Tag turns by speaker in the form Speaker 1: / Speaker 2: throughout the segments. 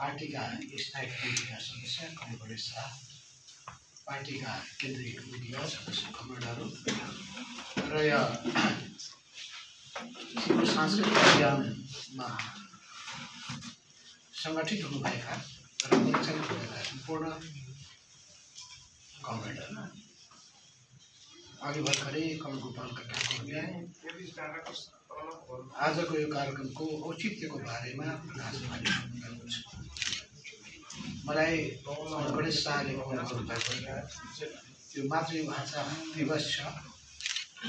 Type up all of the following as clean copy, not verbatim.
Speaker 1: Party का स्थायी कमेटीका सदस्य कमल शाह, पार्टी का केन्द्रीय कमेटीका सदस्य कमलहरू र यो सांस्कृतिक अभियानमा संगठित हुनुभएका र परिचालित भएका सम्पूर्ण कमरेडहरू, अघि भर्खरै कमल गोपालका ठाकुरले आजको यो कार्यक्रमको औचित्यको बारेमा प्रकाश पारिसक्नुभएको छ। मलाई गणेश शाहले त्यो मातृभाषा दिवस छ,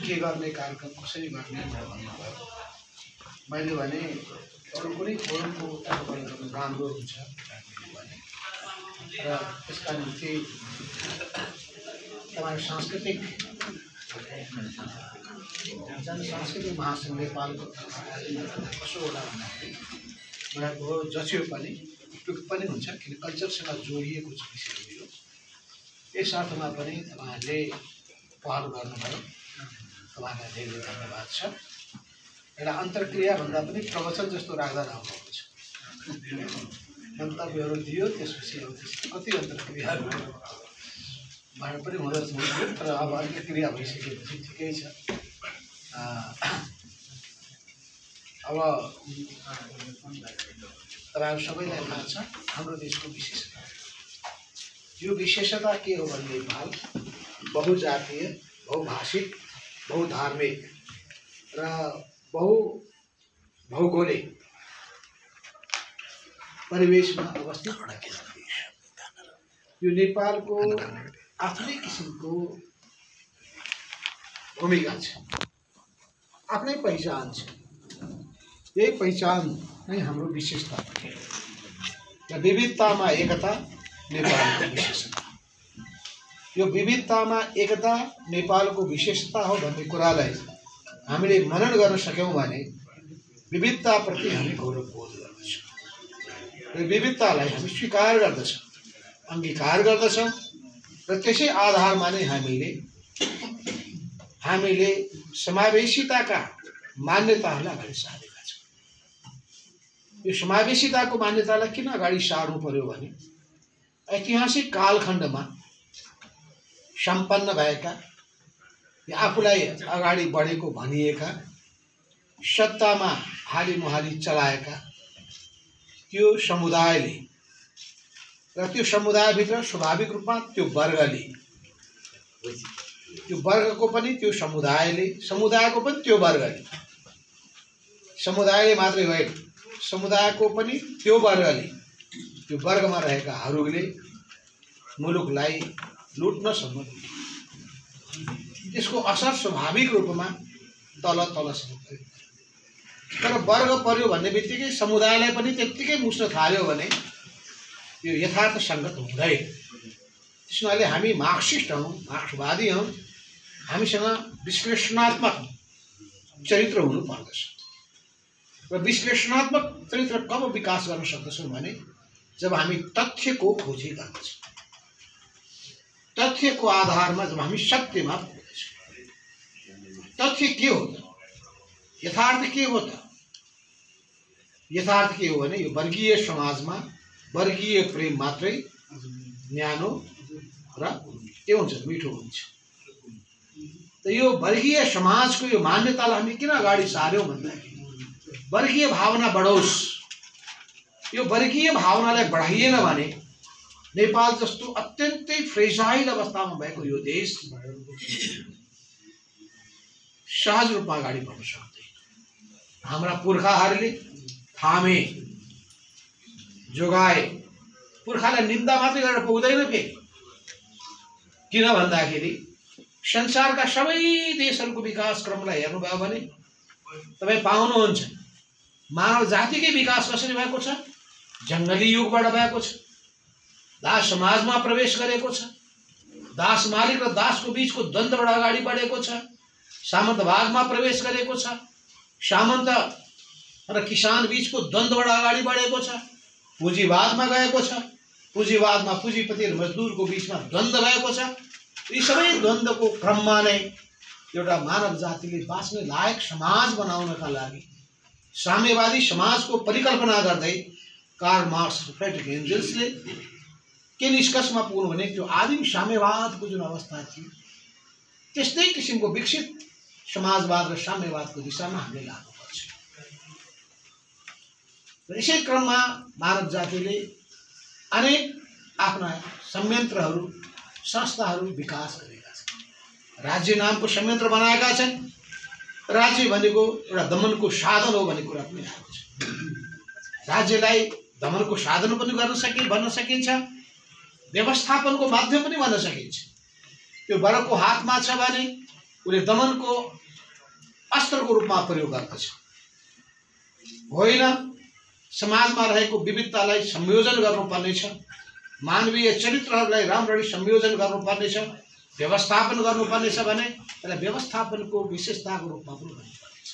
Speaker 1: के गर्ने कार्यक्रम कसरी गर्ने भन्नुभयो। मैले भने अरू कुनै फोरमको तर्फबाट गर्नु राम्रो हुन्छ भने, र त्यसका निम्ति तपाईँ सांस्कृतिक जनसांस्कृतिक महासङ्घ नेपालको कसो होला भन्दाखेरि मलाई बहुत जचियो पनि उपयुक्त पनि हुन्छ, किन कल्चरसँग जोडिएको छ विषय यो। यस अर्थमा पनि तपाईँहरूले पहल गर्नुभयो, तपाईँलाई धेरै धन्यवाद छ। एउटा अन्तर्क्रिया भन्दा पनि प्रवचन जस्तो राख्दा राम्रो हुन्छ। मन्तव्यहरू दियो, त्यसपछि कति अन्तर्क्रियाहरू भएर पनि हुँदछ, तर अब अन्तर्क्रिया भइसकेपछि ठिकै छ। अब तपाईँहरू सबैलाई थाहा छ हाम्रो देशको विशेषता। यो विशेषता के हो भने नेपाल बहुजातीय, बहुभाषिक, बहुधार्मिक र बहुभौगोलिक परिवेशमा अवस्थित एउटा देश। यो नेपालको आफ्नै किसिमको भूमिका छ, आफ्नै पहिचान छ। यही पहिचान नै हाम्रो विशेषता हो। र विविधतामा एकता नेपालको विशेषता। यो विविधतामा एकता नेपालको विशेषता हो भन्ने कुरालाई हामीले मनन गर्न सक्यौँ भने विविधताप्रति हामी गौरव बोध गर्दछौँ र विविधतालाई हामी स्वीकार गर्दछौँ, अङ्गीकार गर्दछौँ र त्यसै आधारमा नै हामीले समावेशिताका मान्यताहरूलाई अगाडि सारेका छौँ। यो समावेशिताको मान्यतालाई किन अगाडि सार्नु पर्यो भने ऐतिहासिक कालखण्डमा सम्पन्न भएका या आफूलाई अगाडि बढेको भनिएका, सत्तामा हालिमुहाली चलाएका त्यो समुदायले र त्यो समुदायभित्र स्वाभाविक रूपमा त्यो वर्गले, त्यो वर्गको पनि त्यो समुदायले, समुदायको पनि त्यो वर्गले, समुदायले मात्रै होइन समुदायको पनि त्यो वर्गले, त्यो वर्गमा रहेकाहरूले मुलुकलाई लुट्नसम्म पुग्यो। त्यसको असर स्वाभाविक रूपमा तलसम्म पुग्यो। तर वर्ग पर्यो भन्ने बित्तिकै समुदायलाई पनि त्यत्तिकै मुस्न थाल्यो भने यो यथार्थ सङ्गत हुँदैन। त्यसैले हामी मार्क्सिस्ट हौँ, मार्क्सवादी हौँ, हामीसँग विश्लेषणात्मक चरित्र हुनु पर्दछ। र विश्लेषणात्मक चरित्र कब विकास गर्न सक्दछौँ भने जब हामी तथ्यको खोजी गर्दछौँ, तथ्यको आधारमा जब हामी सत्यमा पुग्दछौँ। तथ्य के हो त? यथार्थ के हो त? यथार्थ के हो भने यो वर्गीय समाजमा वर्गीय प्रेम मात्रै न्यानो र के हुन्छ, मिठो हुन्छ। त यो वर्गीय समाजको यो मान्यतालाई हामी किन अगाडि सार्यौँ भन्दाखेरि वर्गीय भावना बढोस्। यो वर्गीय भावनालाई बढाइएन भने नेपाल जस्तो अत्यन्तै फ्रेजाइल अवस्थामा भएको यो देश सहज रूपमा अगाडि बढ्न सक्दैन। हाम्रा पुर्खाहरूले थामे, जोगाए। पुर्खालाई निन्दा मात्रै गरेर पुग्दैन फेरि। किन भन्दाखेरि संसारका सबै देशहरूको विकास क्रमलाई हेर्नुभयो भने तपाईँ पाउनुहुन्छ मानव जातिकै विकास कसरी भएको छ? जङ्गली युगबाट भएको छ। दास समाजमा प्रवेश गरेको छ। दास मालिक र दासको बीचको द्वन्द्वबाट अगाडि बढेको छ। सामन्तवादमा प्रवेश गरेको छ। सामन्त र किसान बीचको द्वन्द्वबाट अगाडि बढेको छ। पुँजीवादमा गएको छ। पुँजीवादमा पुँजीपति र मजदुरको बीचमा द्वन्द्व भएको छ। यी सबै द्वन्द्वको क्रममा नै एउटा मानव जातिले बाँच्ने लायक समाज बनाउनका लागि साम्यवादी समाजको परिकल्पना गर्दै कार्ल मार्क्स र फ्रेडरिक एन्जल्सले के निष्कर्षमा पुग्नु भने त्यो आदिम साम्यवादको जुन अवस्था थियो त्यस्तै किसिमको विकसित समाजवाद र साम्यवादको दिशामा हामीले लाग्नुपर्छ। र यसै क्रममा मानव जातिले अनेक आफ्ना संयन्त्रहरू संस्थाहरू विकास गरेका छन्। राज्य नामको संयन्त्र बनाएका छन्। राज्य भनेको एउटा दमनको साधन हो भन्ने कुरा पनि आएको छ। राज्यलाई दमनको साधन पनि भन्न सकिन्छ, व्यवस्थापनको माध्यम पनि भन्न सकिन्छ। त्यो बरको हातमा छ भने उसले दमनको अस्त्रको रूपमा प्रयोग गर्दछ। होइन, समाजमा रहेको विविधतालाई संयोजन गर्नुपर्नेछ, मानवीय चरित्रहरूलाई राम्ररी संयोजन गर्नुपर्नेछ, व्यवस्थापन गर्नुपर्नेछ भने त्यसलाई व्यवस्थापनको विशेषताको रूपमा पनि भन्नुपर्नेछ।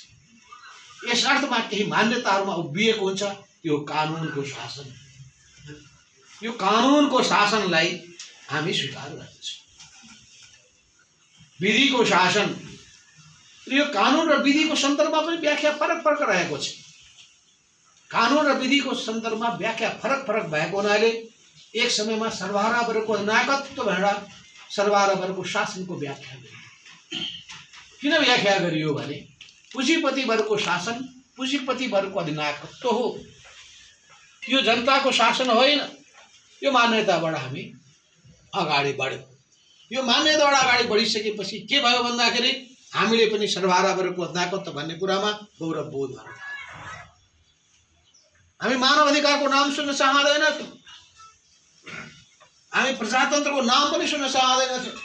Speaker 1: यस अर्थमा केही मान्यताहरूमा उभिएको हुन्छ, यो कानुनको शासन। यो कानुनको शासनलाई हामी स्वीकार गर्दछौँ। विधिको शासन, यो कानुन र विधिको सन्दर्भमा पनि व्याख्या फरक रहेको छ। कानुन र विधिको सन्दर्भमा व्याख्या फरक भएको हुनाले एक समयमा सर्वहारावर्गको नायकत्व भनेर सर्वहारावर्गको शासनको व्याख्या गरियो। किन व्याख्या गरियो भने पुँजीपति वर्गको शासन पुँजीपति वर्गको अधिनायकत्व हो, यो जनताको शासन होइन। यो मान्यताबाट हामी अगाडि बढ्यौँ। यो मान्यताबाट अगाडि बढिसकेपछि के भयो भन्दाखेरि हामीले पनि सर्वहारावर्गको अधिनायकत्व भन्ने कुरामा गौरव बोध गर्छौँ। हामी मानव अधिकारको नाम सुन्न चाहँदैनथ्यौँ, हामी प्रजातन्त्रको नाम पनि सुन्न चाहँदैनथ्यौँ।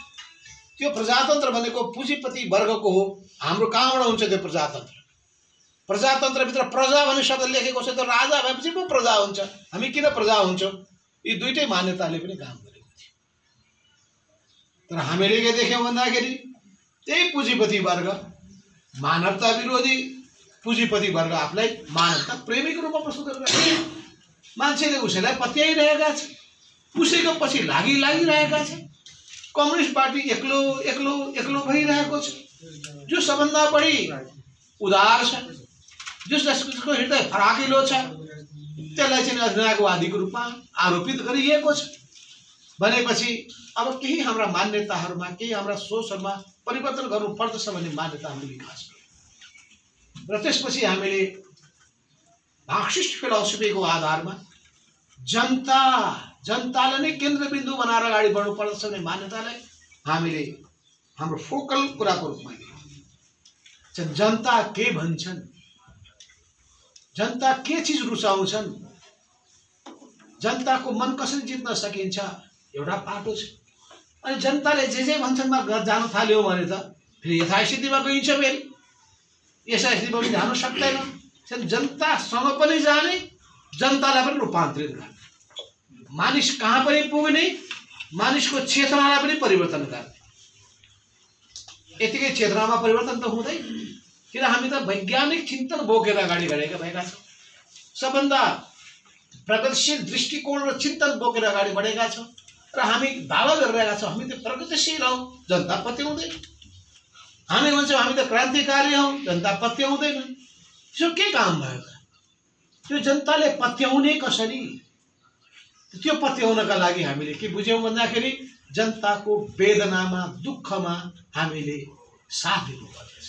Speaker 1: त्यो प्रजातन्त्र भनेको पुँजीपति वर्गको हो। हाम्रो कहाँबाट हुन्छ त्यो प्रजातन्त्र? प्रजातन्त्रभित्र प्रजा भन्ने शब्द लेखेको छ, त राजा भएपछि पो प्रजा हुन्छ। हामी किन प्रजा हुन्छौँ? यी दुईटै मान्यताले पनि काम गरेको थियो। तर हामीले के देख्यौँ भन्दाखेरि त्यही पुँजीपति वर्ग, मानवता विरोधी पुँजीपति वर्ग आफूलाई मानवता प्रेमीको रूपमा प्रस्तुत गरिरहेको छ। मान्छेले उसैलाई पत्याइरहेका छन्, उसैको पछि लागिरहेका छन्। कम्युनिस्ट पार्टी एक्लो भइरहेको छ। जो सबभन्दा बढी उदार छ, जसको हृदय फराकिलो छ, त्यसलाई चाहिँ अधिनायकवादीको रूपमा आरोपित गरिएको छ। भनेपछि अब केही हाम्रा मान्यताहरूमा, केही हाम्रा सोचहरूमा परिवर्तन गर्नुपर्दछ भन्ने मान्यता हामीले विकास गर्यौँ। र त्यसपछि हामीले मार्क्सिस्ट फिलोसफीको आधारमा जनतालाई नै केन्द्रबिन्दु बनाएर अगाडि बढ्नुपर्दछ भन्ने मान्यतालाई हामीले हाम्रो फोकल कुराको रूपमा लियौँ। जनता के भन्छन्, जनता के चिज रुचाउँछन्, जनताको मन कसरी जित्न सकिन्छ, एउटा पाटो छ। अनि जनताले जे भन्छन् जान थाल्यो भने त फेरि यथास्थितिमा गइन्छ। फेरि यथास्थितिमा पनि जान सक्दैन। जनतासँग पनि जाने, जनतालाई पनि रूपान्तरित गर्ने, मानिस कहाँ पनि पुग्ने, मानिसको चेतनालाई पनि परिवर्तन गर्ने। यतिकै चेतनामा परिवर्तन त हुँदैन, किन हामी त वैज्ञानिक चिन्तन बोकेर अगाडि बढेका भएका छौँ। सबभन्दा प्रगतिशील दृष्टिकोण र चिन्तन बोकेर अगाडि बढेका छौँ र हामी दावा गरिरहेका छौँ हामी त प्रगतिशील हौँ, जनता पत्याउँदैन। हामी भन्छौँ हामी त क्रान्तिकारी हौँ, जनता पत्याउँदैन। त्यसो के काम भयो त? त्यो जनताले पत्याउने कसरी? त्यो पत्याउनका लागि हामीले के बुझ्यौँ भन्दाखेरि जनताको वेदनामा, दुःखमा हामीले साथ दिनुपर्दछ।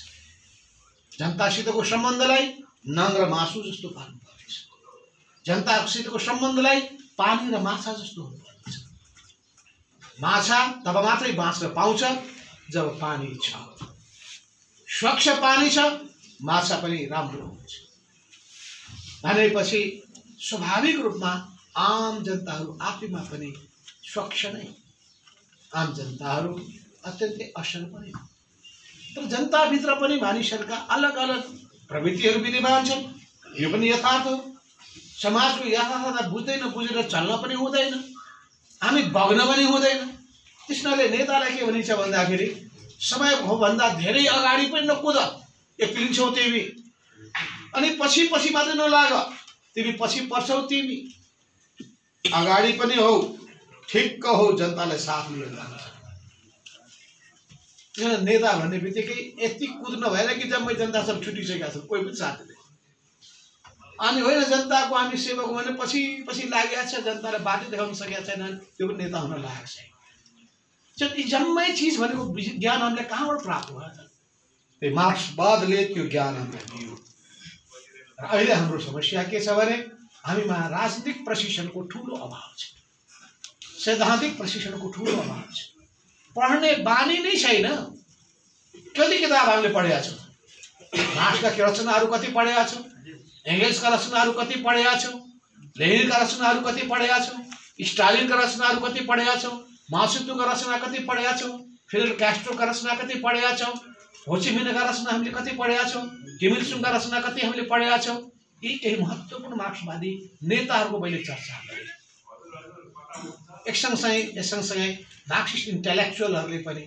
Speaker 1: जनतासितको सम्बन्धलाई नङ र मासु जस्तो पार्नुपर्छ। जनतासितको सम्बन्धलाई पानी र माछा जस्तो हुनुपर्छ। माछा तब मात्रै बाँच्न पाउँछ जब पानी छ, स्वच्छ पानी छ, माछा पनि राम्रो हुन्छ। भनेपछि स्वाभाविक रूपमा आम जनताहरू आफैमा पनि स्वच्छ नै, आम जनताहरू अत्यन्तै असल पनि। तर जनताभित्र पनि मानिसहरूका अलग अलग प्रवृत्तिहरू विद्यमान छन्। यो पनि यथार्थ हो। समाजको यथार्थता बुझेर चल्न पनि हुँदैन, हामी बग्न पनि हुँदैन। त्यसले नेतालाई के भनिन्छ भन्दाखेरि समय भन्दा धेरै अगाडि पनि नकुद, एक्लिन्छौ तिमी, अनि पछि मात्रै नलाग, तिमी पछि पर्छौ, तिमी अगाडि पनि हौ, ठिक्क हो, जनतालाई साथ लिएर जान्छ। नेता भन्ने बित्तिकै यति कुद्नु भएन कि जम्मै जनता सब छुटिसकेका छन्, कोही पनि साथ दिँदैन। अनि होइन जनताको हामी सेवक भने पछि पछि लागेको छ, जनतालाई बाटो देखाउन सकेका छैनन्, त्यो पनि नेता हुन लागेको छैन। यी जम्मै चिज भनेको ज्ञान हामीले कहाँबाट प्राप्त भयो त? त्यही मार्क्सवादले त्यो ज्ञान हामीलाई दियो। र अहिले हाम्रो समस्या के छ भने हामीमा राजनीतिक प्रशिक्षणको ठुलो अभाव छ, सैद्धान्तिक प्रशिक्षणको ठुलो अभाव छ, पढ्ने बानी नै छैन। कति किताब हामीले पढेका छौँ, मार्क्सका रचनाहरू कति पढेका छौँ, एङ्गेल्सका रचनाहरू कति पढेका छौँ, लेनिनका रचनाहरू कति पढेका छौँ, स्टालिनका रचनाहरू कति पढेका छौँ, माओसेतुङका रचना कति पढेका छौँ, फिडेल क्यास्ट्रोका रचना कति पढेका छौँ, होचिमिनका रचना हामीले कति पढेका छौँ, किम इल सुङका रचना कति हामीले पढेका छौँ। यी केही महत्त्वपूर्ण मार्क्सवादी नेताहरूको मैले चर्चा गरेँ। एक सँगसँगै मार्क्सिस्ट इन्टेलेक्चुअलहरूले पनि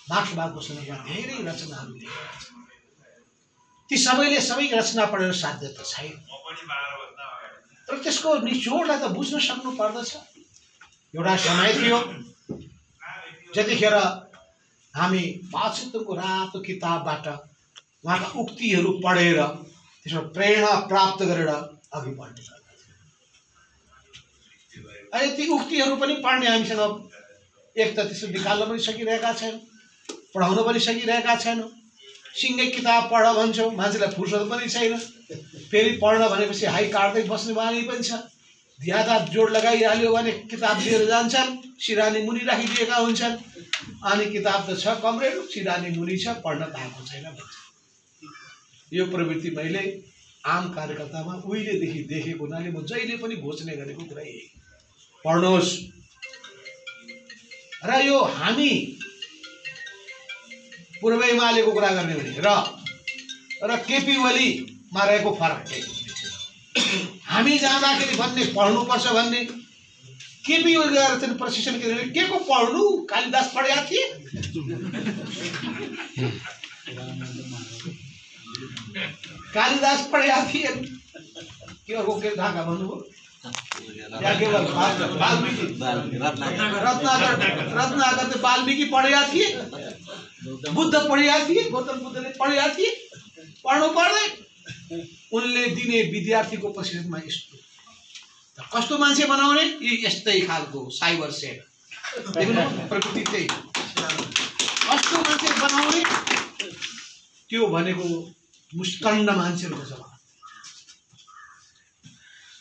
Speaker 1: मार्क्सवादको सन्दर्भमा धेरै रचनाहरू लेखेका छन्। ती सबैले सबै रचना पढेर साध्य त छैन, तर त्यसको निचोडलाई त बुझ्न सक्नु पर्दछ। एउटा समय थियो जतिखेर हामी माओसेतुङको रातो किताबबाट उहाँका उक्तिहरू पढेर त्यसमा प्रेरणा प्राप्त गरेर अघि बढ्ने गर्दथ्यौँ। अहिले ती उक्तिहरू पनि पढ्ने हामीसँग एक त त्यसो निकाल्न पनि सकिरहेका छैनौँ, पढाउन पनि सकिरहेका छैनौँ। सिङ्गै किताब पढ भन्छौँ, मान्छेलाई फुर्सद पनि छैन। फेरि पढ्न भनेपछि हाई काट्दै बस्ने बानी पनि छ। ज्यादा जोड लगाइहाल्यो भने किताब लिएर जान्छन्, सिरानी मुनि राखिदिएका हुन्छन्, अनि किताब त छ कमरेड, सिरानी मुनि छ, पढ्न पाएको छैन भन्छ। यो प्रवृत्ति मैले आम कार्यकर्तामा उहिलेदेखि देखेको हुनाले म जहिले पनि घोषणा गरेको कुरा यही, पढ्नुहोस्। र यो हामी पूर्व एमालेको कुरा गर्ने भने र केपी ओलीमा रहेको फरक के? हामी जाँदाखेरि भन्ने पढ्नुपर्छ भन्ने, केपी ओली गएर चाहिँ प्रशिक्षण के को पढ्नु? कालिदास पढेका थिए, कालिदास पढेका थिए के अर्को के ढाका भन्नुभयो? रत्नाकर त वाल्मीकि पढेका थिए, बुद्ध पढेका थिए, गौतम बुद्धले पढेका थिए, पढ्नु पर्दै उनले दिने विद्यार्थीको प्रशिक्षणमा यस्तो कस्तो मान्छे बनाउने, यस्तै खालको साइबर सेल प्रकृति चाहिँ कस्तो मान्छे बनाउने, त्यो भनेको मुस्कण्ड मान्छेहरूको जमात,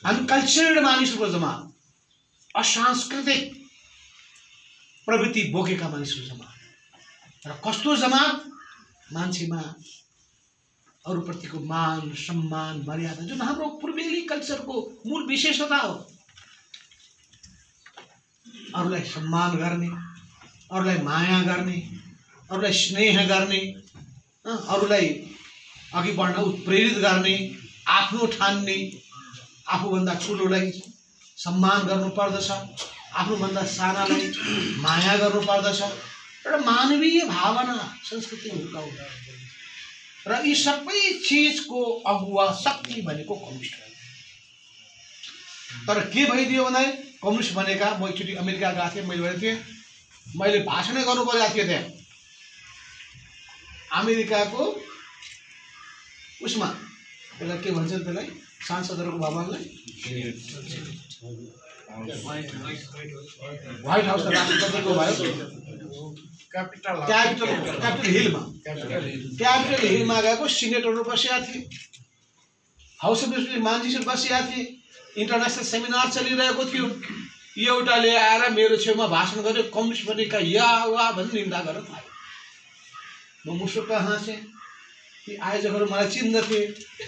Speaker 1: अनकल्चर्ड मानिसहरूको जमात, असांस्कृतिक प्रवृत्ति बोकेका मानिसहरूको जमात। र कस्तो जमात? मान्छेमा अरूप्रतिको मान सम्मान मर्यादा, जुन हाम्रो पूर्वेली कल्चरको मूल विशेषता हो। अरूलाई सम्मान गर्ने, अरूलाई माया गर्ने, अरूलाई स्नेह गर्ने, अरूलाई अघि बढ्न उत्प्रेरित गर्ने, आफ्नो ठान्ने, आफूभन्दा ठुलोलाई सम्मान गर्नुपर्दछ, आफूभन्दा सानालाई माया गर्नुपर्दछ। एउटा मानवीय भावना संस्कृति हुर्काउनु, र यी सबै चिजको अगुवा शक्ति भनेको कम्युनिस्ट हो। तर के भइदियो भने कम्युनिस्ट भनेका, म एकचोटि अमेरिका गएको थिएँ, मैले भनेको थिएँ मैले भाषणै गर्नु परेको थियो त्यहाँ अमेरिकाको उसमा, त्यसलाई के भन्छन्, त्यसलाई सांसदहरूको भवनलाई व्हाइट हाउस राष्ट्रपतिको भयो, क्यापिटल हिलमा गएको सिनेटरहरू बसेका थिए, हाउस अफ रिप्रेजेन्टेटिभ मान्छेहरू बसेका थिए, इन्टरनेसनल सेमिनार चलिरहेको थियो। एउटाले आएर मेरो छेउमा भाषण गर्यो, कम्युनिस्ट भनेका या वा भन्ने निन्दा गरेर थाल्यो। म मुसुक्क हाँसेँ। ती आयोजकहरू मलाई चिन्दथे,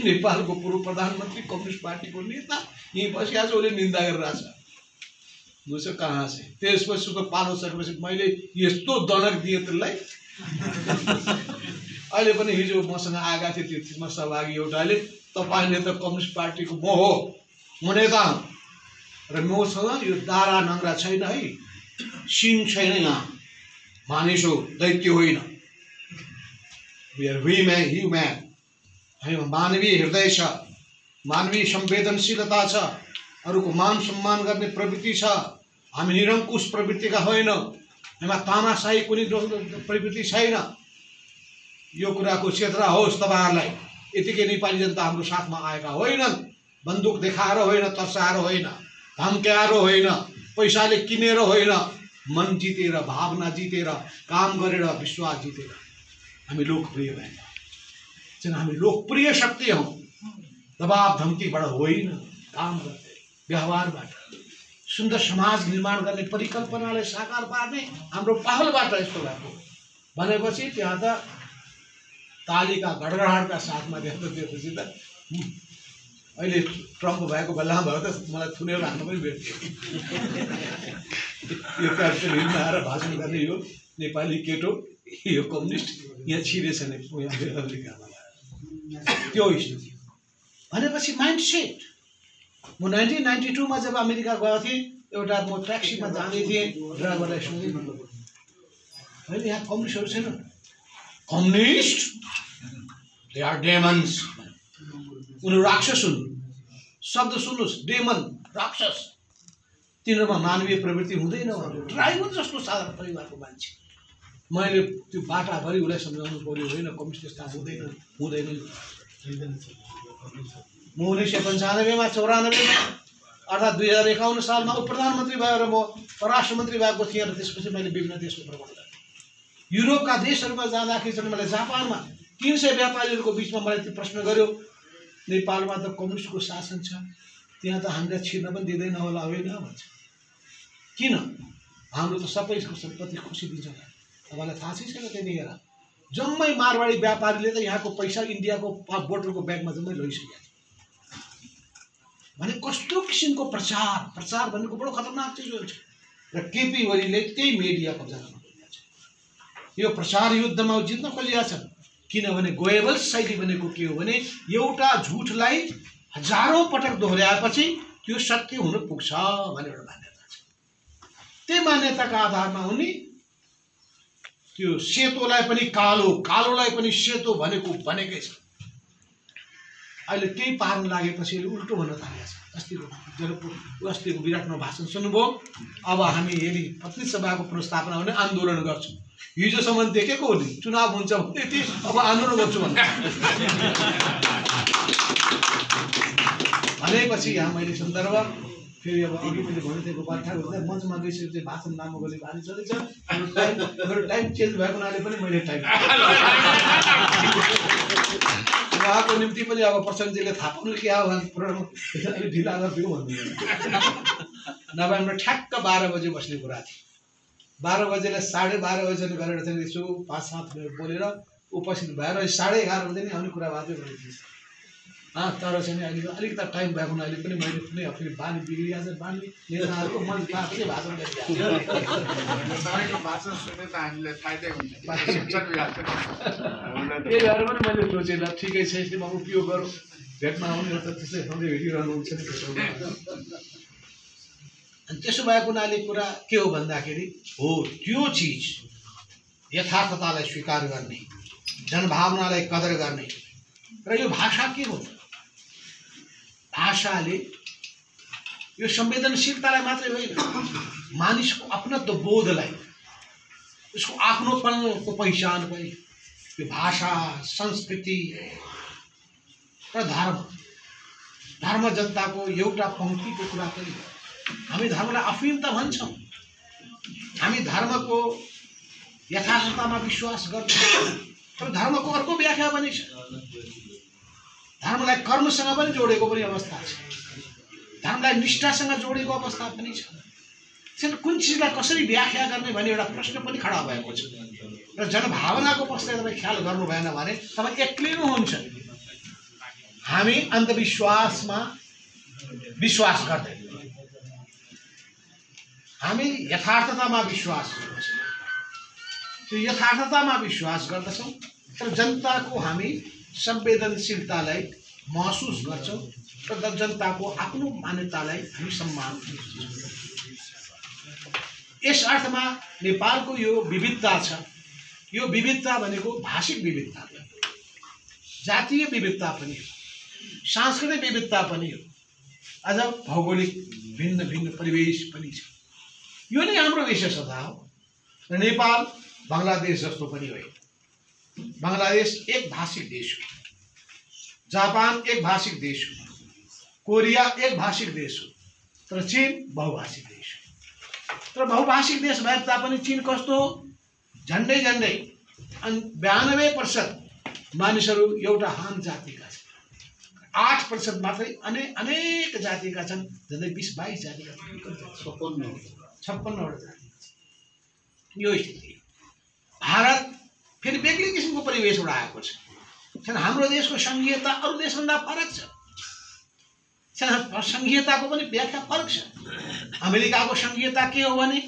Speaker 1: नेपालको पूर्व प्रधानमन्त्री कम्युनिस्ट पार्टीको नेता यहीँ बसिरहेको छ, उसले निन्दा गरिरहेछ। मुसुक्क हाँसेँ। त्यसपछि सुख पालो सकेपछि मैले यस्तो दनक दिएँ त्यसलाई। अहिले पनि हिजो मसँग आएका थिए त्यो सहभागी एउटाले, तपाईँले त कम्युनिस्ट पार्टीको म हो, म नेता हुँ, र मसँग यो दारा नङ्ग्रा छैन है, सिङ छैन, यहाँ मानिस हो, दैत्य होइन। ह्युम्यान, हामीमा मानवीय हृदय छ, मानवीय संवेदनशीलता छ, अरूको मान सम्मान गर्ने प्रवृत्ति छ, हामी निरङ्कुश प्रवृत्तिका होइन, हामीमा तानाशाही कुनै प्रवृत्ति छैन। यो कुराको चेतना होस् तपाईँहरूलाई। यतिकै नेपाली जनता हाम्रो साथमा आएका होइनन्, बन्दुक देखाएर होइन, तर्साएर होइन, धम्क्याएर होइन, पैसाले किनेर होइन, मन जितेर, भावना जितेर, काम गरेर, विश्वास जितेर हामी लोकप्रिय भएका छौँ। हामी लोकप्रिय शक्ति हौँ, दबाव धम्कीबाट होइन, काम गर्दै व्यवहारबाट सुन्दर समाज निर्माण गर्ने परिकल्पनालाई साकार पार्ने हाम्रो पहलबाट यस्तो भएको भनेपछि त्यहाँ त तालीका गडगडाटका साथमा देखेपछि त अहिले ट्रम्प भएको बेलामा भयो त मलाई थुनेर राख्नु पनि भेट्थ्यो। यो क्यापिटल हिलमा आएर भाषण गर्ने यो नेपाली केटो, यो कम्युनिस्ट यहाँ छिरेछ नि अमेरिकामा, त्यो स्थिति भनेपछि माइन्ड सेट। म 1992 मा जब अमेरिका गएको थिएँ, एउटा म ट्याक्सीमा जाने थिएँ, ड्राइभरलाई सोधेँ अहिले यहाँ कम्युनिस्टहरू छैन? कम्युनिस्ट दे आर डेमन्स, उनीहरू राक्षस हुन्। शब्द सुन्नुहोस्, डेमन, राक्षस, तिनीहरूमा मानवीय प्रवृत्ति हुँदैन। ड्राइभर जस्तो साधारण परिवारको मान्छे, मैले त्यो बाटाभरि उसलाई सम्झाउनु पर्यो, होइन कम्युनिस्ट त्यस्ता हुँदैन। म 1995 मा 94 मा अर्थात् 2051 सालमा उप प्रधानमन्त्री भएर म परराष्ट्र मन्त्री भएको थिएँ र त्यसपछि मैले विभिन्न देशको भ्रमण गरेँ। युरोपका देशहरूमा जाँदाखेरि चाहिँ मैले जापानमा 300 व्यापारीहरूको बिचमा मलाई त्यो प्रश्न गर्यो, नेपालमा त कम्युनिस्टको शासन छ, त्यहाँ त हामीलाई छिर्न पनि दिँदैन होला होइन भन्छ। किन? हाम्रो त सबैको सम्पत्ति खुसी दिन्छ। तपाईँलाई थाहा छैन त्यतिखेर जम्मै मारवाडी व्यापारीले त यहाँको पैसा इन्डियाको बोर्डरको ब्यागमा जम्मै लैसक्यो। भने कस्तो किसिमको प्रचार भनेको बडो खतरनाक चिज हुन्छ र केपी ओलीले त्यही मिडिया कब्जा गर्न खोजेका छन्। यो प्रचार युद्धमा जित्न खोजेका छन्, किनभने गोएबल्स शैली भनेको के हो भने एउटा झुटलाई हजारौं पटक दोहोऱ्याएपछि त्यो सत्य हुन पुग्छ भन्ने एउटा मान्यता छ। त्यही मान्यताका आधारमा उनी त्यो सेतोलाई पनि कालो, कालोलाई पनि सेतो भनेको भनेकै छ। अहिले केही पार्न लागेपछि उल्टो भन्न थालेको छ। अस्तिको विराटमा भाषण सुन्नुभयो, अब हामी यदि प्रतिनिधि सभाको पुनर्स्थापना हुने आन्दोलन गर्छौँ। हिजोसम्म देखेको हो नि चुनाव हुन्छ भने अब आन्दोलन गर्छु भनेपछि यहाँ मैले सन्दर्भ फेरि अब अघि मैले भन्नु बाठाको मञ्चमा गइसकेपछि भाषण लामो गर्ने बानी चलेछ। मेरो टाइम चेन्ज भएको हुनाले पनि मैले टाइम उहाँको निम्ति पनि अब प्रचण्डजीले थाहा पाउनु के हो अलिक ढिला गरिदियो भन्नु, नभए हाम्रो ठ्याक्क 12 बजे बस्ने कुरा थियो। 12 बजेलाई 12:30 बजे गरेर चाहिँ यसो 5-7 मिनट बोलेर उपस्थित भएर 11:30 बजे नै आउने कुरा बाँच्यो भनेको तर चाहिँ अहिले अलिकति टाइम भएको हुनाले पनि मैले कुनै फेरि बानी बिग्रिया छ। बानी नेताहरूको मन काफले भाषण त्यही भएर पनि मैले सोचेँ ल ठिकै छ, यसमा उपयोग गरौँ, भेटमा आउनेहरू त त्यसै सधैँ भेटिरहनुहुन्छ नि। अनि त्यसो भएको हुनाले कुरा के हो भन्दाखेरि हो त्यो चिज यथार्थतालाई स्वीकार गर्ने, जनभावनालाई कदर गर्ने। र यो भाषा के हो? भाषाले यो संवेदनशीलतालाई मात्रै होइन, मानिसको अपनत्व बोधलाई, उसको आफ्नोपनको पहिचान पनि यो भाषा, संस्कृति र धर्म जनताको एउटा पंक्तिको कुरा पनि। हामी धर्मलाई अफिम त भन्छौँ, हामी धर्मको यथार्थतामा विश्वास गर्छौँ, तर धर्मको अर्को व्याख्या पनि छ। धर्मलाई कर्मसँग पनि जोडेको पनि अवस्था छ, धर्मलाई निष्ठासँग जोडेको अवस्था पनि छ। त्यसैले कुन चिजलाई कसरी व्याख्या गर्ने भन्ने एउटा प्रश्न पनि खडा भएको छ। र जनभावनाको पक्षलाई तपाईँ ख्याल गर्नु भएन भने तपाईँ एक्लिनुहुन्छ। हामी अन्धविश्वासमा विश्वास गर्दैनौँ, हामी यथार्थतामा विश्वास गर्छौँ। त्यो यथार्थतामा विश्वास गर्दछौँ, तर जनताको हामी संवेदनशीलतालाई महसुस गर्छौँ र जनताको आफ्नो मान्यतालाई हामी सम्मान गर्छौँ। यस अर्थमा नेपालको यो विविधता छ। यो विविधता भनेको भाषिक विविधता, जातीय विविधता पनि हो, सांस्कृतिक विविधता पनि हो, अझ भौगोलिक भिन्न भिन्न परिवेश पनि छ। यो नै हाम्रो विशेषता हो। र नेपाल बङ्गलादेश जस्तो पनि होइन। बङ्गलादेश एक भाषिक देश हो, जापान एक भाषिक देश हो, कोरिया एक भाषिक देश हो, तर चीन बहुभाषिक देश हो। तर बहुभाषिक देश भए तापनि चीन कस्तो झन्डै 92% मानिसहरू एउटा हान जातिका छन्, 8% मात्रै अनेक जातिका छन्, झन्डै 20-22 जातिका छन्, 56वटा जाति। यो स्थिति भारत फेरि बेग्लै किसिमको परिवेशबाट आएको छ। हाम्रो देशको संघीयता अरू देशभन्दा फरक छ। संघीयताको पनि व्याख्या फरक छ। अमेरिकाको संघीयता के हो भने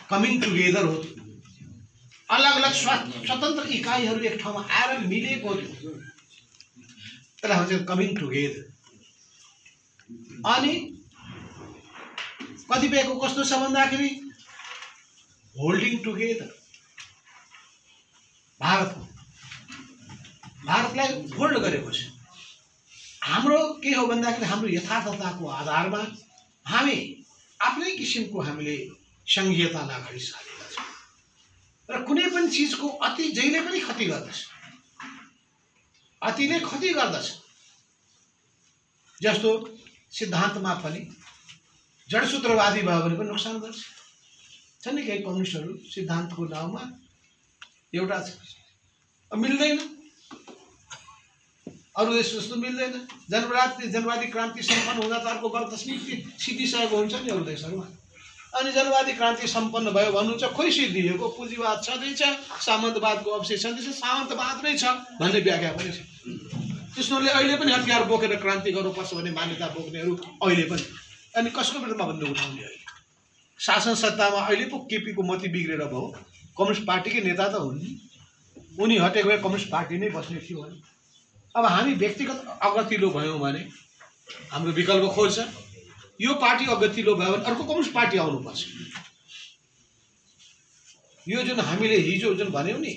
Speaker 1: कमिङ टुगेदर हो। अलग अलग स्वतन्त्र इकाइहरू एक ठाउँमा आएर मिलेको थियो, त्यसलाई भन्छ कमिङ टुगेदर। अनि कतिपयको कस्तो छ भन्दाखेरि होल्डिङ टुगेदर। भारतलाई होल्ड गरेको छ। हाम्रो के हो भन्दाखेरि हाम्रो यथार्थताको आधारमा हामी आफ्नै किसिमको हामीले संघीयतालाई अगाडि सारेका छौँ र कुनै पनि चिजको अति जहिले पनि क्षति गर्दछ, अतिले क्षति गर्दछ। जस्तो सिद्धान्तमा पनि जडसूत्रवादी भयो भने पनि नोक्सान गर्छ। छन् नि केही कम्युनिस्टहरू सिद्धान्तको नाउँमा एउटा मिल्दैन, अरू देश जस्तो मिल्दैन। जनवादी क्रान्ति सम्पन्न हुँदा त अर्को वर्ष सिद्धिसकेको हुन्छ नि अरू देशहरूमा। अनि जनवादी क्रान्ति सम्पन्न भयो भन्नुहुन्छ, खोइ सिद्धिएको, पुँजीवाद छँदैछ, सामन्तवादको अवशेष छँदैछ, सामन्तवाद नै छ भन्ने व्याख्या पनि छ। कृष्णले अहिले पनि हतियार बोकेर क्रान्ति गर्नुपर्छ भन्ने मान्यता बोक्नेहरू अहिले पनि। अनि कसको विरुद्धमा भन्नु उठाउने? अहिले शासन सत्तामा अहिले पो केपीको मती बिग्रेर भयो, कम्युनिस्ट पार्टीकै नेता त हुन् नि, उनी हटेको भए कम्युनिस्ट पार्टी नै बस्ने थियो भने। अब हामी व्यक्तिगत अगतिलो भयौँ भने हाम्रो विकल्प खोज्छ, यो पार्टी अगतिलो भयो भने अर्को कम्युनिस्ट पार्टी आउनुपर्छ। यो जुन हामीले हिजो जुन भन्यौँ नि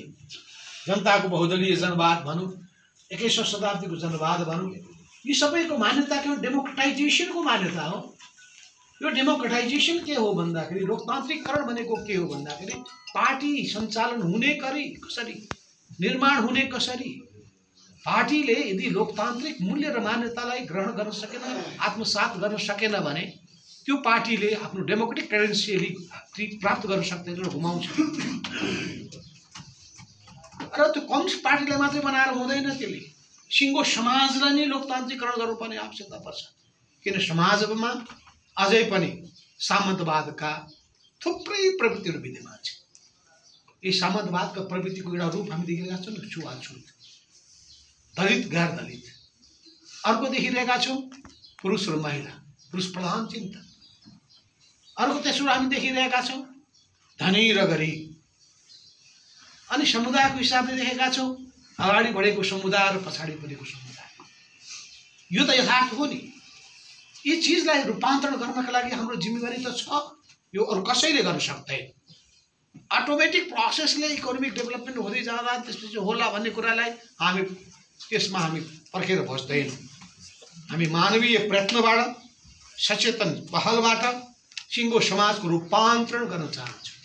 Speaker 1: जनताको बहुदलीय जनवाद भनौँ, 21औं शताब्दीको जनवाद भनौँ, यी सबैको मान्यता के हो? डेमोक्रेटाइजेसनको मान्यता हो। यो डेमोक्रेटाइजेसन के हो भन्दाखेरि लोकतान्त्रिकरण भनेको के हो भन्दाखेरि पार्टी सञ्चालन हुने कसरी, निर्माण हुने कसरी। पार्टीले यदि लोकतान्त्रिक मूल्य र मान्यतालाई ग्रहण गर्न सकेन, आत्मसात गर्न सकेन भने त्यो पार्टीले आफ्नो डेमोक्रेटिक क्रेडेन्सियलिटी प्राप्त गर्न सक्दैन र गुमाउँछ। र त्यो कम्युनिस्ट पार्टीलाई मात्रै बनाएर हुँदैन, त्यसले सिङ्गो समाजलाई नै लोकतान्त्रिकरण गर्नुपर्ने आवश्यकता पर्छ। किन समाजमा अझै पनि सामन्तवादका थुप्रै प्रवृत्तिहरू विद्यमान छ। यी सामन्तवादका प्रवृत्तिको एउटा रूप हामी देखिरहेका छौँ, छुवाछुत, दलित गैर दलित। अर्को देखिरहेका छौँ पुरुष र महिला, पुरुष प्रधान चिन्तन। अर्को तेस्रो हामी देखिरहेका छौँ धनी र गरिब। अनि समुदायको हिसाबले देखेका छौँ अगाडि बढेको समुदाय र पछाडि परेको समुदाय। यो त यथार्थ हो नि। यी चिजलाई रूपान्तरण गर्नका लागि हाम्रो जिम्मेवारी त छ, यो अरू कसैले गर्न सक्दैन। अटोमेटिक प्रोसेसले इकोनोमिक डेभलपमेन्ट हुँदै जाँदा त्यसपछि होला भन्ने कुरालाई त्यसमा हामी पर्खेर बस्दैनौँ। हामी मानवीय प्रयत्नबाट, सचेतन पहलबाट सिङ्गो समाजको रूपान्तरण गर्न चाहन्छौँ।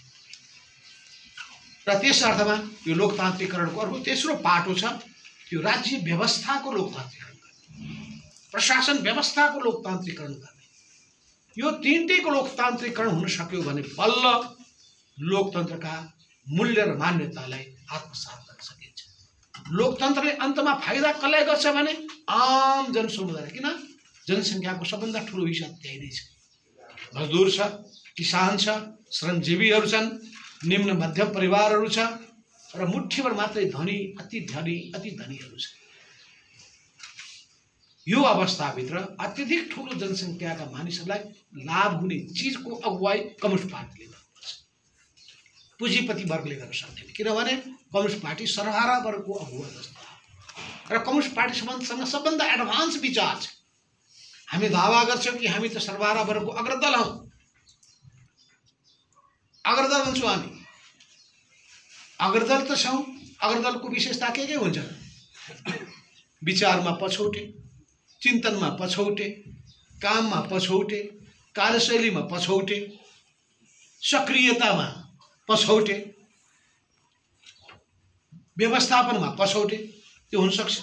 Speaker 1: र त्यस अर्थमा यो लोकतान्त्रिकरणको अर्को तेस्रो पाटो छ, त्यो राज्य व्यवस्थाको लोकतान्त्रिकरण गर्ने, प्रशासन व्यवस्थाको लोकतान्त्रिकरण गर्ने। यो तीनटैको लोकतान्त्रिकरण हुन सक्यो भने बल्ल लोकतन्त्रका मूल्य र मान्यतालाई आत्मसात गर्न सकिन्छ। लोकतन्त्रले अन्तमा फाइदा कसलाई गर्छ भने आम जनसमुदाय। किन? जनसङ्ख्याको सबभन्दा ठुलो हिस्सा त्यही नै छ। मजदुर छ, किसान छ, श्रमजीवीहरू छन्, निम्न मध्यम परिवारहरू छ र मुठीभर मात्रै धनी, अति धनीहरू छ। यो अवस्थाभित्र अत्यधिक ठुलो जनसङ्ख्याका मानिसहरूलाई लाभ हुने चिजको अगुवाई कम्युनिस्ट पार्टीले गर्नुपर्छ, पुँजीपति वर्गले गर्न सक्दैन। किनभने कम्युनिस्ट पार्टी सरहारा वर्गको अगुवा जस्तो र कम्युनिस्ट पार्टीसँग सबभन्दा एडभान्स विचार छ। हामी दावा गर्छौँ कि हामी त सरहारा वर्गको अग्रदल हौँ, अग्रदल भन्छौँ हामी। अग्रदल त छौँ, अग्रदलको विशेषता के हुन्छ? विचारमा पछौटे, चिन्तनमा पछौटे, काममा पछौटे, कार्यशैलीमा पछौटे, सक्रियतामा पछौटे, व्यवस्थापनमा पछौटे। त्यो हुन सक्छ।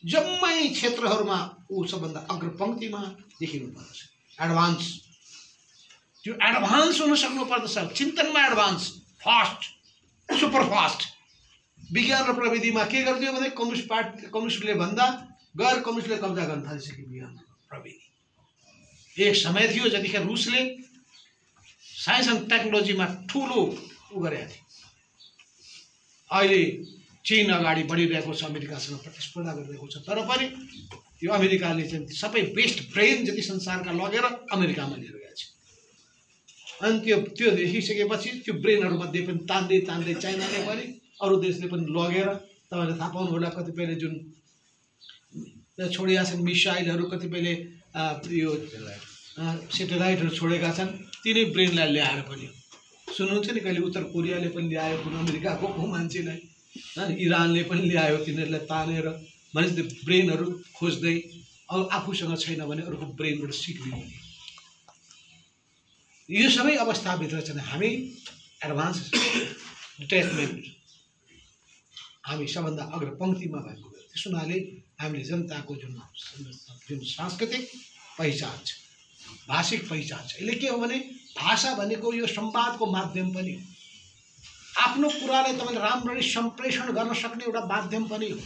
Speaker 1: जम्मै क्षेत्रहरूमा ऊ सबभन्दा अग्रपङ्क्तिमा देखिनुपर्छ। एडभान्स, त्यो एडभान्स हुन सक्नुपर्दछ, चिन्तनमा एडभान्स, फास्ट, सुपर फास्ट। विज्ञान र प्रविधिमा के गरिदियो भने कम्युनिस्टले भन्दा गैर कम्युनिस्टले कब्जा गर्न थालिसक्यो विज्ञान र प्रविधि। एक समय थियो जतिखेर रुसले साइन्स एन्ड टेक्नोलोजीमा ठुलो उ गरेको थियो। अहिले चीन अगाडि बढिरहेको छ, अमेरिकासँग प्रतिस्पर्धा गरिरहेको छ, तर पनि यो अमेरिकाले चाहिँ सबै बेस्ट ब्रेन जति संसारका लगेर अमेरिकामा लिएर गएको छ। अनि त्यो देखिसकेपछि त्यो ब्रेनहरूमध्ये पनि तान्दै तान्दै चाइनाले पनि अरू देशले पनि लगेर, तपाईँले थाहा पाउनु होला कतिपयले जुन छोडेका छन् मिसाइलहरू, कतिपयले यो सेटेलाइटहरू छोडेका छन्, तिनै ब्रेनलाई ल्याएर पनि सुन्नुहुन्छ नि, कहिले उत्तर कोरियाले पनि ल्यायो कुन अमेरिकाको मान्छेलाई, इरानले पनि ल्यायो तिनीहरूलाई तानेर, मानिस त्यो ब्रेनहरू खोज्दै अब आफूसँग छैन भने अरूको ब्रेनबाट सिक्ने। यो सबै अवस्थाभित्र चाहिँ हामी एडभान्स डिट्याचमेन्ट, हामी सबभन्दा अग्रपङ्क्तिमा भएको हो। त्यस हुनाले हामीले जनताको जुन सांस्कृतिक पहिचान छ, भाषिक पहिचान छ, यसले के हो भने भाषा भनेको यो संवादको माध्यम पनि हो, आफ्नो कुरालाई तपाईँले राम्ररी सम्प्रेषण गर्न सक्ने एउटा माध्यम पनि हो,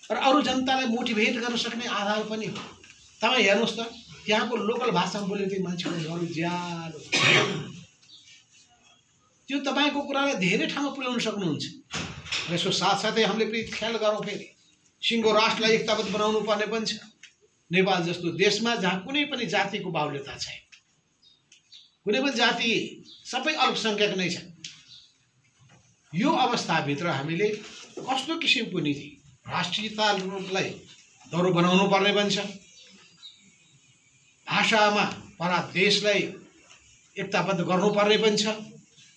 Speaker 1: र अरू जनतालाई मोटिभेट गर्न सक्ने आधार पनि हो। तपाईँ हेर्नुहोस् त, यहाँको लोकल भाषामा बोलेको मान्छेहरू अरू ज्यालो, त्यो तपाईँको कुरालाई धेरै ठाउँमा पुर्याउन सक्नुहुन्छ। र यसको साथसाथै हामीले पनि ख्याल गरौँ, फेरि सिङ्गो राष्ट्रलाई एकताबद्ध बनाउनु पर्ने पनि छ। नेपाल जस्तो देशमा जहाँ कुनै पनि जातिको बाहुल्यता छैन, कुनै पनि जाति, सबै अल्पसङ्ख्यक नै छ, यो अवस्थाभित्र हामीले कस्तो किसिमको नीति राष्ट्रियतालाई दह्रो बनाउनु पर्ने पनि छ, भाषामा परा देशलाई एकताबद्ध गर्नुपर्ने पनि छ,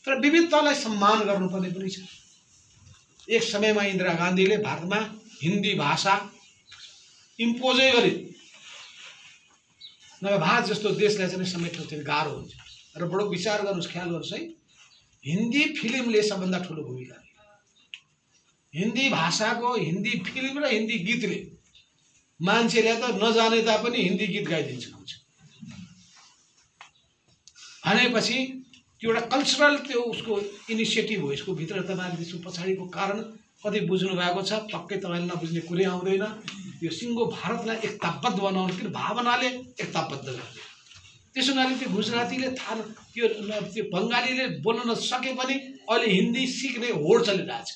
Speaker 1: तर विविधतालाई सम्मान गर्नुपर्ने पनि छ। एक समयमा इन्दिरा गान्धीले भारतमा हिन्दी भाषा इम्पोजै गरे, नभए भारत जस्तो देशलाई चाहिँ समेट्न चाहिँ गाह्रो हुन्छ। र बडो विचार गर्नुहोस्, ख्याल गर्नुहोस् है, हिन्दी फिल्मले सबभन्दा ठुलो भूमिका लियो। हिन्दी भाषाको हिन्दी फिल्म र हिन्दी गीतले मान्छेले त नजाने तापनि हिन्दी गीत गाइदिन्छ भनेपछि त्यो एउटा कल्चरल त्यो उसको इनिसिएटिभ हो। यसको भित्र तपाईँले त्यसको पछाडिको कारण कति बुझ्नु भएको छ, पक्कै तपाईँले नबुझ्ने कुरै आउँदैन। यो सिङ्गो भारतलाई एकताबद्ध बनाउनु, किन भावनाले एकताबद्ध गर्ने। त्यसो हुनाले त्यो गुजरातीले त्यो बङ्गालीले बोल्न नसके पनि अहिले हिन्दी सिक्ने होड चलिरहेछ।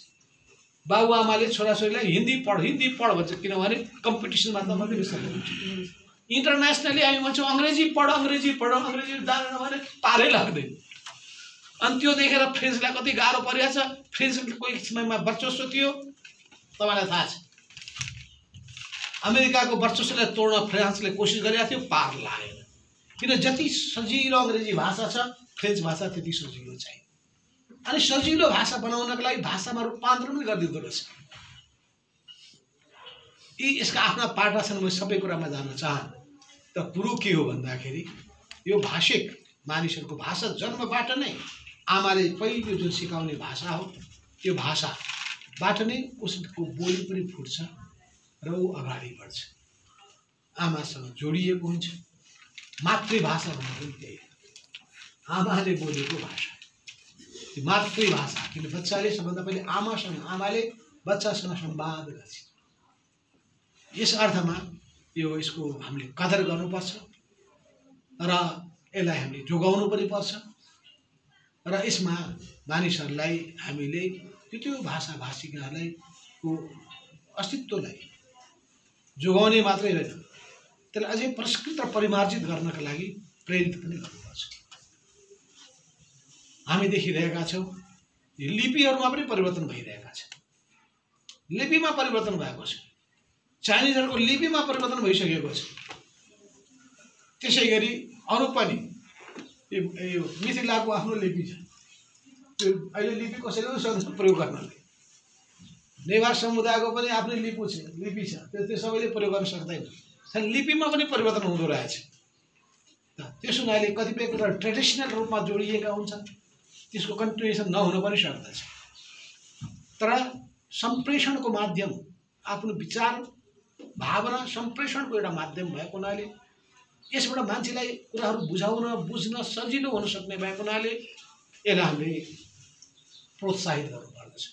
Speaker 1: बाबुआमाले छोराछोरीलाई हिन्दी पढ भन्छ, किनभने कम्पिटिसनमा त मात्रै विषय हुन्छ। इन्टरनेसनली हामी भन्छौँ अङ्ग्रेजी पढ जानेन भने पारै लाग्दैन। अनि त्यो देखेर फ्रेन्चलाई कति गाह्रो परेको छ। फ्रेन्चको कोही समयमा वर्चस्व थियो, तपाईँलाई थाहा छ। अमेरिकाको वर्चस्वलाई तोड्न फ्रान्सले कोसिस गरेको थियो, पार लागेन। किन जति सजिलो अङ्ग्रेजी भाषा छ, फ्रेन्च भाषा त्यति सजिलो छैन। अनि सजिलो भाषा बनाउनको लागि भाषामा रूपान्तरण पनि गरिदिँदो रहेछ। यसका आफ्ना पाटा छन्, म सबै कुरामा जान चाहन्न। त कुरो के हो भन्दाखेरि यो भाषिक मानिसहरूको भाषा जन्मबाट नै आमाले पहिलो जुन सिकाउने भाषा हो, त्यो भाषाबाट नै उसको बोली पनि फुट्छ र ऊ अगाडि बढ्छ, आमासँग जोडिएको हुन्छ। मातृभाषा भनेको पनि त्यही हो, आमाले बोलेको भाषा, त्यो मातृभाषा। किन बच्चाले सबभन्दा पहिले आमाले बच्चासँग संवाद गर्छ। यस अर्थमा यसको हामीले कदर गर्नुपर्छ र यसलाई हामीले जोगाउनु पनि पर्छ। र यसमा मानिसहरूलाई हामीले त्यो भाषा भाषिकालाई को अस्तित्वलाई जोगाउने मात्रै होइन, त्यसलाई अझै परिष्कृत र परिमार्जित गर्नका लागि प्रेरित पनि गर्नुपर्छ। हामी देखिरहेका छौँ लिपिहरूमा पनि परिवर्तन भइरहेका छ। लिपिमा परिवर्तन भएको छ, चाइनिजहरूको लिपिमा परिवर्तन भइसकेको छ। त्यसै गरी अरू पनि यो मिथिलाको आफ्नो लिपि छ, त्यो अहिले लिपि कसैले सक्दैन प्रयोग गर्नले। नेवार समुदायको पनि आफ्नै लिपि छ, त्यो सबैले प्रयोग गर्न सक्दैन। लिपिमा पनि परिवर्तन हुँदो रहेछ। त्यस हुनाले कतिपय कुरा ट्रेडिसनल रूपमा जोडिएका हुन्छन्, त्यसको कन्टिन्युएसन नहुन पनि सक्दछ। तर सम्प्रेषणको माध्यम आफ्नो विचार भावना सम्प्रेषणको एउटा माध्यम भएको हुनाले, यसबाट मान्छेलाई कुराहरू बुझाउन बुझ्न सजिलो हुन सक्ने भएको हुनाले यसलाई हामीले प्रोत्साहित गर्नुपर्दछ।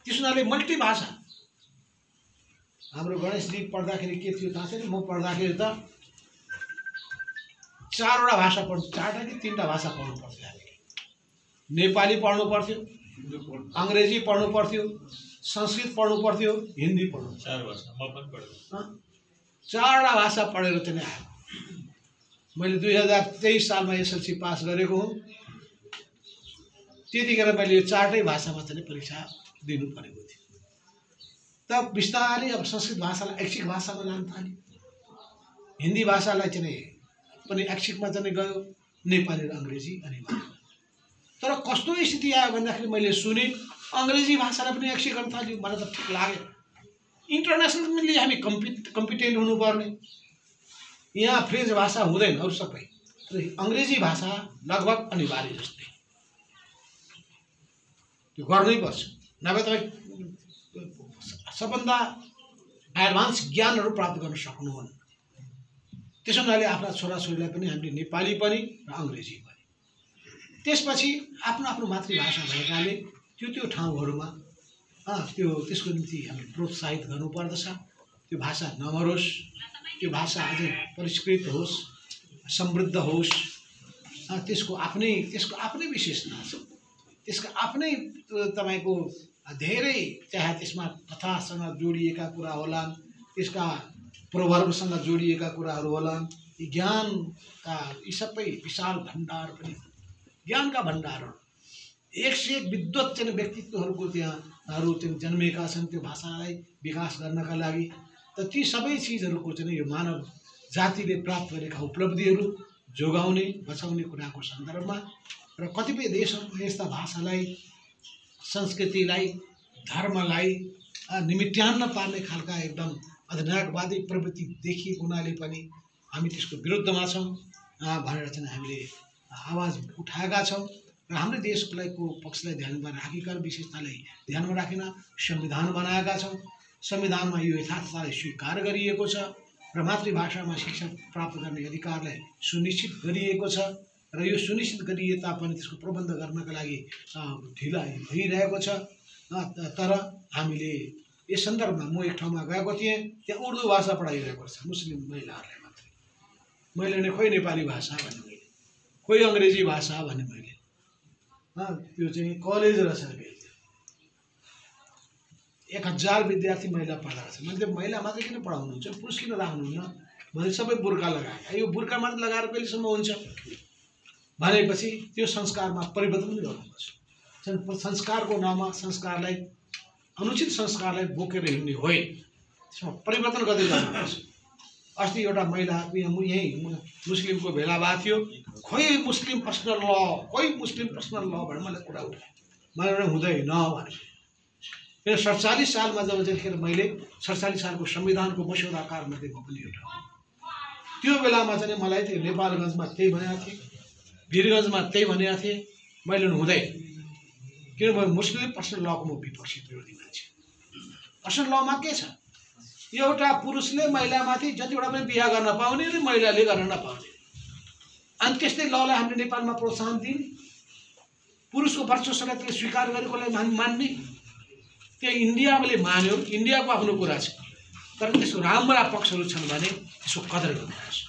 Speaker 1: त्यस हुनाले मल्टिभाषा, हाम्रो गणेशजी पढ्दाखेरि के थियो थाहा छैन, म पढ्दाखेरि त 4वटा भाषा पढ्नु, 4टा कि 3टा भाषा पढ्नु पर्थ्यो हामीले। नेपाली पढ्नु पर्थ्यो, अङ्ग्रेजी पढ्नु पर्थ्यो, संस्कृत पढ्नु पर्थ्यो, हिन्दी पढ्नु, 4 भाषा म पनि पढेँ। 4वटा भाषा पढेर चाहिँ आएको। मैले 2023 सालमा एसएलसी पास गरेको हुँ। त्यतिखेर मैले यो 4टै भाषामा चाहिँ परीक्षा दिनु परेको थियो। तब बिस्तारै अब संस्कृत भाषालाई ऐच्छिक भाषामा लान थाल्यो, हिन्दी भाषालाई चाहिँ पनि ऐच्छिकमा चाहिँ गयो, नेपाली र अङ्ग्रेजी अनि तर कस्तो स्थिति आयो भन्दाखेरि मैले सुने अङ्ग्रेजी भाषालाई पनि ऐच्छिक गर्न थाल्यो। मलाई त ठिक लाग्यो, इन्टरनेसनली हामी कम्पिटेन्ट हुनुपर्ने। यहाँ फ्रेन्च भाषा हुँदैन अरू सबै, तर अङ्ग्रेजी भाषा लगभग अनिवार्य जस्तै, त्यो गर्नै पर्छ, नभए तपाईँ सबभन्दा एडभान्स ज्ञानहरू प्राप्त गर्न सक्नुहुन्न। त्यसो हुनाले आफ्ना छोराछोरीलाई पनि हामीले नेपाली पनि र अङ्ग्रेजी पनि, त्यसपछि आफ्नो आफ्नो मातृभाषा भएकाले त्यो ठाउँहरूमा त्यसको निम्ति हामीले प्रोत्साहित गर्नुपर्दछ। त्यो भाषा नमरोस्, त्यो भाषा अझै परिष्कृत होस्, समृद्ध होस्। त्यसको आफ्नै विशेषता छ, त्यसको आफ्नै तपाईँको धेरै चाहे त्यसमा कथासँग जोडिएका कुरा होलान्, त्यसका प्रोभर्बसँग जोडिएका कुराहरू होलान्, यी ज्ञानका यी सबै विशाल भण्डार पनि ज्ञानका भण्डारहरू, 1 से 1 विद्वत चाहिँ व्यक्तित्वहरूको त्यहाँहरू चाहिँ जन्मेका छन् त्यो भाषालाई विकास गर्नका लागि। त ती सबै चिजहरूको चाहिँ यो मानव जातिले प्राप्त गरेका उपलब्धिहरू जोगाउने बचाउने कुराको सन्दर्भमा र कतिपय देशहरूमा यस्ता भाषालाई, संस्कृतिलाई, धर्मलाई निमिट्यान्न पार्ने खालका एकदम अधिनायकवादी प्रवृत्ति देखिएको हुनाले पनि हामी त्यसको विरुद्धमा छौँ भनेर चाहिँ हामीले आवाज उठाएका छौँ र हाम्रो देशको पक्षलाई ध्यानमा राखिकन विशेषतालाई ध्यानमा राखेर संविधान बनाएका छौँ। संविधानमा यो यथार्थतालाई स्वीकार गरिएको छ र मातृभाषामा शिक्षा प्राप्त गर्ने अधिकारलाई सुनिश्चित गरिएको छ र यो सुनिश्चित गरिए तापनि त्यसको प्रबन्ध गर्नका लागि ढिलाइ भइरहेको छ। तर हामीले यस सन्दर्भमा म एक ठाउँमा गएको थिएँ, त्यहाँ उर्दू भाषा पढाइरहेको छ मुस्लिम महिलाहरूलाई मात्रै। मैले भने खोइ नेपाली भाषा भने, मैले खोइ अङ्ग्रेजी भाषा भने, मैले त्यो चाहिँ कलेज रहेछ। 1000 विद्यार्थी महिला पढाएको छ। मैले महिला मात्रै किन पढाउनुहुन्छ, पुरुष किन राख्नुहुन्न भने सबै बुर्का लगाए। यो बुर्का मात्र लगाएर कहिलेसम्म हुन्छ भनेपछि त्यो संस्कारमा परिवर्तन पनि गर्नुपर्छ। संस्कारको नाममा संस्कारलाई, अनुचित संस्कारलाई बोकेर हिँड्ने होइन, त्यसमा परिवर्तन गर्दै जानुपर्छ। अस्ति एउटा महिला यहीँ मुस्लिमको भेला भएको थियो, खोइ मुस्लिम पर्सनल ल, खोइ मुस्लिम पर्सनल ल भनेर मलाई कुरा उठाए। मैले हुँदैन भने 47 सालमा जबखेर मैले 47 सालको संविधानको मस्यौदाकार मध्ये म पनि एउटा, त्यो बेलामा चाहिँ मलाई त्यो नेपालगञ्जमा त्यही भनेको थिएँ, वीरगञ्जमा त्यही भनेको थिएँ। मैले हुँदैन, किनभने मुस्लिम पर्सनल लको म विपक्षी विरोधी मान्छे। पर्सनल लमा के छ, एउटा पुरुषले महिलामाथि जतिवटा पनि बिहा गर्न पाउने र महिलाले गर्न नपाउने, अनि त्यस्तै ललाई हामीले नेपालमा प्रोत्साहन दिने, पुरुषको वर्चस्वलाई त्यसले स्वीकार गरेकोलाई मान्ने। त्यो इन्डियाले मान्यो, इन्डियाको आफ्नो कुरा छ, तर त्यसको राम्रा पक्षहरू छन् भने त्यसको कदर गर्नुपर्छ।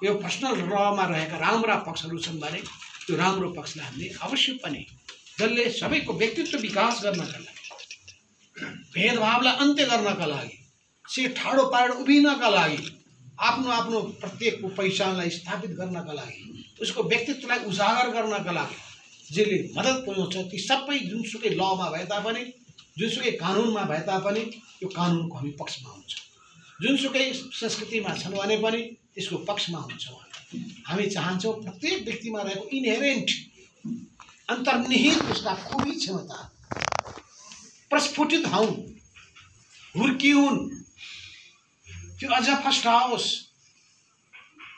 Speaker 1: यो पर्सनल लमा रहेका राम्रा पक्षहरू छन् भने त्यो राम्रो पक्षलाई हामीले अवश्य पनि, जसले सबैको व्यक्तित्व विकास गर्नका लागि, भेदभावलाई अन्त्य गर्नका लागि, ठाडो पारेर उभिनका लागि, आफ्नो आफ्नो प्रत्येकको पहिचानलाई स्थापित गर्नका लागि, उसको व्यक्तित्वलाई उजागर गर्नका लागि जसले मद्दत पुर्याउँछ, ती सबै जुनसुकै लमा भए तापनि, जुनसुकै कानुनमा भए तापनि त्यो कानुनको हामी पक्षमा हुन्छ। जुनसुकै संस्कृतिमा छन् भने पनि त्यसको पक्षमा हुन्छौँ। हामी चाहन्छौँ प्रत्येक व्यक्तिमा रहेको इनहेरेन्ट अन्तर्निहित उसका खुबी क्षमता प्रस्फुटित हौँ, हुर्किउन्, त्यो अझ फस्टाओस्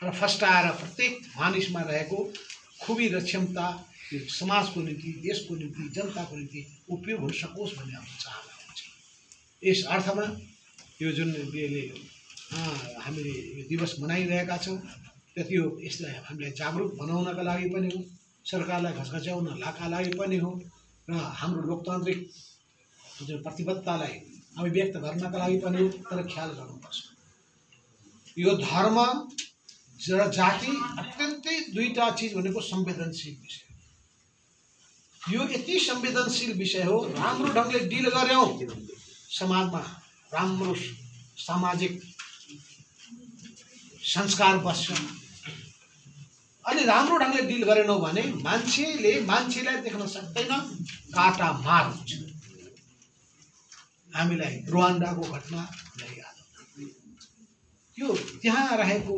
Speaker 1: र फस्टाएर प्रत्येक मानिसमा रहेको खुबी र क्षमता यो समाजको निम्ति, देशको निम्ति, जनताको निम्ति उपयोग हुन सकोस् भन्ने हाम्रो चाहना हुन्छ। यस अर्थमा यो जुन हामीले यो दिवस मनाइरहेका छौँ त्यति हो यसलाई हामीले जागरुक बनाउनका लागि पनि हो, सरकारलाई घचघच्याउनका लागि पनि हो र हाम्रो लोकतान्त्रिक जुन प्रतिबद्धतालाई अभिव्यक्त गर्नका लागि पनि हो। तर ख्याल गर्नुपर्छ यो धर्म र जाति अत्यन्तै दुईटा चिज भनेको संवेदनशील विषय। यो यति संवेदनशील विषय हो, राम्रो ढंगले डिल गर्यौं समाजमा राम्रो सामाजिक संस्कार बस्छ। अनि राम्रो ढंगले डिल गरेनौं भने मान्छेले मान्छेलाई देख्न सक्दैन, काटा मार हुन्छ। हामीलाई रुवान्डाको घटना याद, त्यो त्यहाँ रहेको